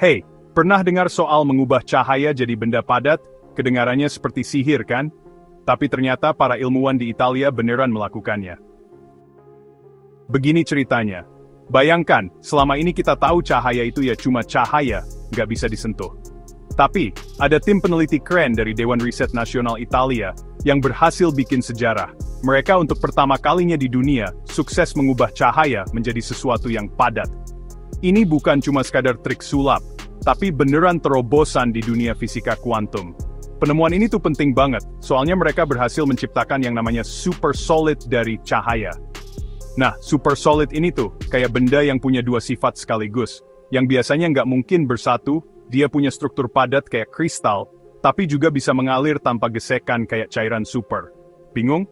Hey, pernah dengar soal mengubah cahaya jadi benda padat? Kedengarannya seperti sihir kan? Tapi ternyata para ilmuwan di Italia beneran melakukannya. Begini ceritanya. Bayangkan, selama ini kita tahu cahaya itu ya cuma cahaya, nggak bisa disentuh. Tapi, ada tim peneliti keren dari Dewan Riset Nasional Italia yang berhasil bikin sejarah. Mereka untuk pertama kalinya di dunia, sukses mengubah cahaya menjadi sesuatu yang padat. Ini bukan cuma sekadar trik sulap, tapi beneran terobosan di dunia fisika kuantum. Penemuan ini tuh penting banget, soalnya mereka berhasil menciptakan yang namanya super solid dari cahaya. Nah, super solid ini tuh, kayak benda yang punya dua sifat sekaligus, yang biasanya nggak mungkin bersatu, dia punya struktur padat kayak kristal, tapi juga bisa mengalir tanpa gesekan kayak cairan super. Bingung?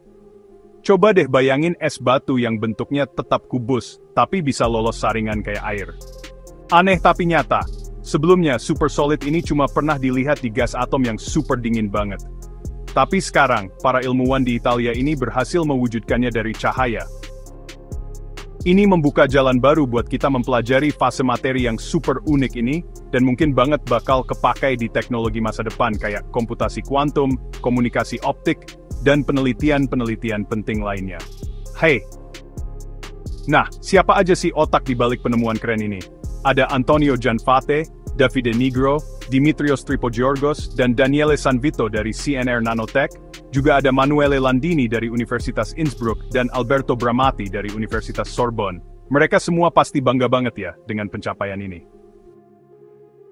Coba deh bayangin es batu yang bentuknya tetap kubus, tapi bisa lolos saringan kayak air. Aneh tapi nyata. Sebelumnya, super solid ini cuma pernah dilihat di gas atom yang super dingin banget. Tapi sekarang, para ilmuwan di Italia ini berhasil mewujudkannya dari cahaya. Ini membuka jalan baru buat kita mempelajari fase materi yang super unik ini, dan mungkin banget bakal kepakai di teknologi masa depan kayak komputasi kuantum, komunikasi optik, dan penelitian-penelitian penting lainnya. Hey! Nah, siapa aja sih otak di balik penemuan keren ini? Ada Antonio Gianfate, Davide Nigro, Dimitrios Tripogiorgos, dan Daniele Sanvito dari CNR Nanotech, juga ada Manuele Landini dari Universitas Innsbruck dan Alberto Bramati dari Universitas Sorbonne. Mereka semua pasti bangga banget ya dengan pencapaian ini.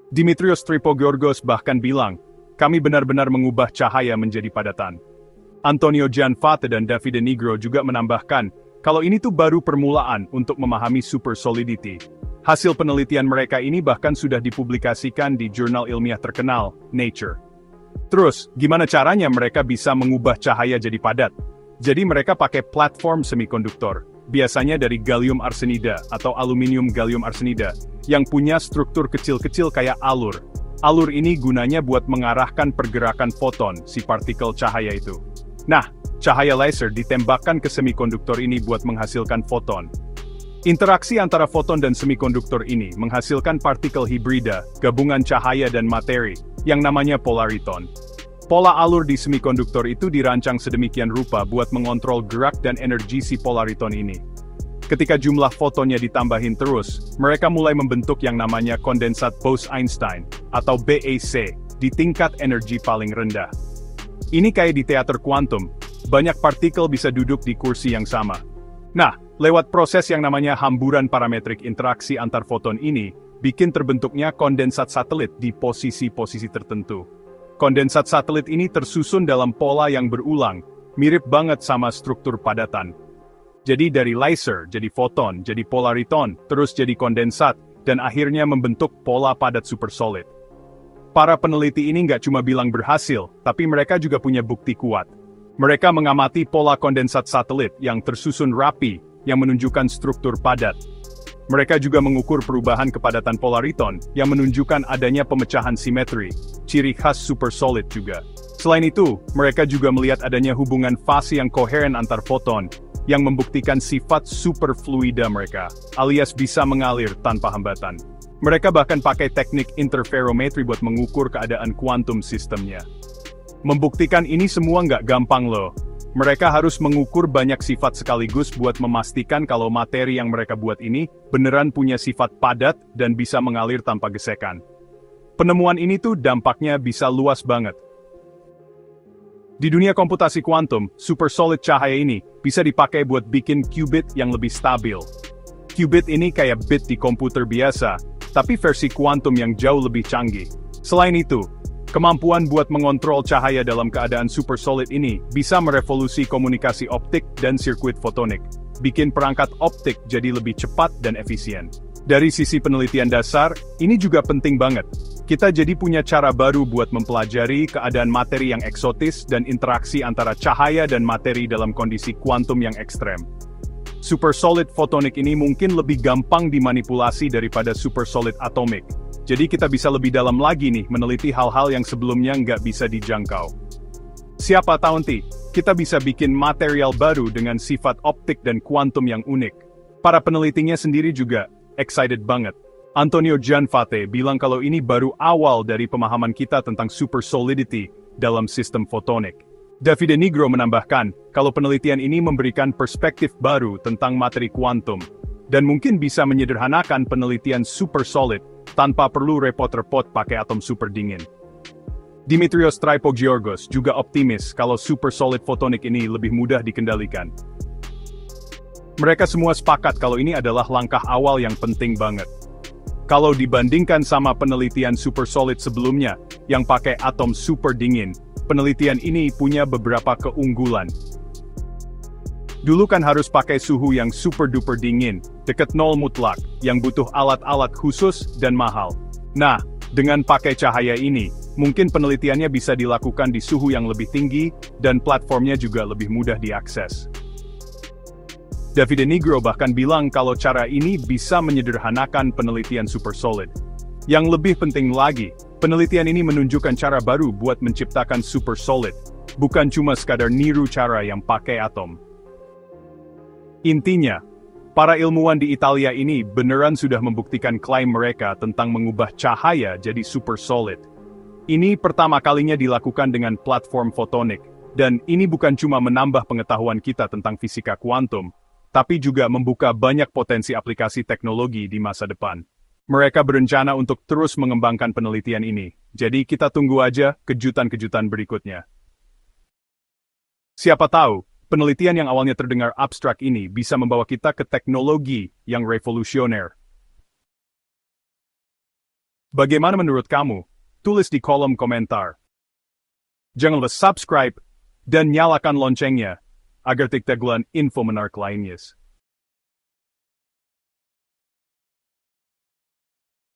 Dimitrios Tripogiorgos bahkan bilang, kami benar-benar mengubah cahaya menjadi padatan. Antonio Gianfate dan Davide Nigro juga menambahkan, kalau ini tuh baru permulaan untuk memahami super solidity. Hasil penelitian mereka ini bahkan sudah dipublikasikan di jurnal ilmiah terkenal, Nature. Terus, gimana caranya mereka bisa mengubah cahaya jadi padat? Jadi mereka pakai platform semikonduktor, biasanya dari gallium arsenida atau aluminium gallium arsenida, yang punya struktur kecil-kecil kayak alur. Alur ini gunanya buat mengarahkan pergerakan foton, si partikel cahaya itu. Nah, cahaya laser ditembakkan ke semikonduktor ini buat menghasilkan foton. Interaksi antara foton dan semikonduktor ini menghasilkan partikel hibrida, gabungan cahaya dan materi, yang namanya polariton. Pola alur di semikonduktor itu dirancang sedemikian rupa buat mengontrol gerak dan energi si polariton ini. Ketika jumlah fotonnya ditambahin terus, mereka mulai membentuk yang namanya kondensat Bose-Einstein, atau BEC, di tingkat energi paling rendah. Ini kayak di teater kuantum, banyak partikel bisa duduk di kursi yang sama. Nah, lewat proses yang namanya hamburan parametrik interaksi antar foton ini, bikin terbentuknya kondensat satelit di posisi-posisi tertentu. Kondensat satelit ini tersusun dalam pola yang berulang, mirip banget sama struktur padatan. Jadi dari laser, jadi foton, jadi polariton, terus jadi kondensat, dan akhirnya membentuk pola padat super solid. Para peneliti ini nggak cuma bilang berhasil, tapi mereka juga punya bukti kuat. Mereka mengamati pola kondensat satelit yang tersusun rapi, yang menunjukkan struktur padat. Mereka juga mengukur perubahan kepadatan polariton, yang menunjukkan adanya pemecahan simetri, ciri khas super solid juga. Selain itu, mereka juga melihat adanya hubungan fase yang koheren antar foton, yang membuktikan sifat superfluida mereka, alias bisa mengalir tanpa hambatan. Mereka bahkan pakai teknik interferometri buat mengukur keadaan kuantum sistemnya. Membuktikan ini semua nggak gampang loh. Mereka harus mengukur banyak sifat sekaligus buat memastikan kalau materi yang mereka buat ini beneran punya sifat padat dan bisa mengalir tanpa gesekan. Penemuan ini tuh dampaknya bisa luas banget. Di dunia komputasi kuantum, super solid cahaya ini bisa dipakai buat bikin qubit yang lebih stabil. Qubit ini kayak bit di komputer biasa, tapi versi kuantum yang jauh lebih canggih. Selain itu, kemampuan buat mengontrol cahaya dalam keadaan super solid ini bisa merevolusi komunikasi optik dan sirkuit fotonik, bikin perangkat optik jadi lebih cepat dan efisien. Dari sisi penelitian dasar, ini juga penting banget. Kita jadi punya cara baru buat mempelajari keadaan materi yang eksotis dan interaksi antara cahaya dan materi dalam kondisi kuantum yang ekstrem. Super solid fotonik ini mungkin lebih gampang dimanipulasi daripada super solid atomik. Jadi kita bisa lebih dalam lagi nih meneliti hal-hal yang sebelumnya nggak bisa dijangkau. Siapa tahu nanti, kita bisa bikin material baru dengan sifat optik dan kuantum yang unik. Para penelitinya sendiri juga excited banget. Antonio Gianfate bilang kalau ini baru awal dari pemahaman kita tentang super solidity dalam sistem fotonik. Davide Nigro menambahkan, kalau penelitian ini memberikan perspektif baru tentang materi kuantum, dan mungkin bisa menyederhanakan penelitian super solid tanpa perlu repot-repot pakai atom super dingin. Dimitrios Traipogiorgos juga optimis kalau super solid fotonik ini lebih mudah dikendalikan. Mereka semua sepakat kalau ini adalah langkah awal yang penting banget. Kalau dibandingkan sama penelitian super solid sebelumnya, yang pakai atom super dingin, penelitian ini punya beberapa keunggulan. Dulu kan harus pakai suhu yang super duper dingin, deket nol mutlak, yang butuh alat-alat khusus dan mahal. Nah, dengan pakai cahaya ini, mungkin penelitiannya bisa dilakukan di suhu yang lebih tinggi, dan platformnya juga lebih mudah diakses. Davide Nigro bahkan bilang kalau cara ini bisa menyederhanakan penelitian super solid. Yang lebih penting lagi, penelitian ini menunjukkan cara baru buat menciptakan super solid, bukan cuma sekadar niru cara yang pakai atom. Intinya, para ilmuwan di Italia ini beneran sudah membuktikan klaim mereka tentang mengubah cahaya jadi super solid. Ini pertama kalinya dilakukan dengan platform fotonik, dan ini bukan cuma menambah pengetahuan kita tentang fisika kuantum, tapi juga membuka banyak potensi aplikasi teknologi di masa depan. Mereka berencana untuk terus mengembangkan penelitian ini, jadi kita tunggu aja kejutan-kejutan berikutnya. Siapa tahu, penelitian yang awalnya terdengar abstrak ini bisa membawa kita ke teknologi yang revolusioner. Bagaimana menurut kamu? Tulis di kolom komentar. Jangan lupa subscribe dan nyalakan loncengnya agar tidak ketinggalan info menarik lainnya.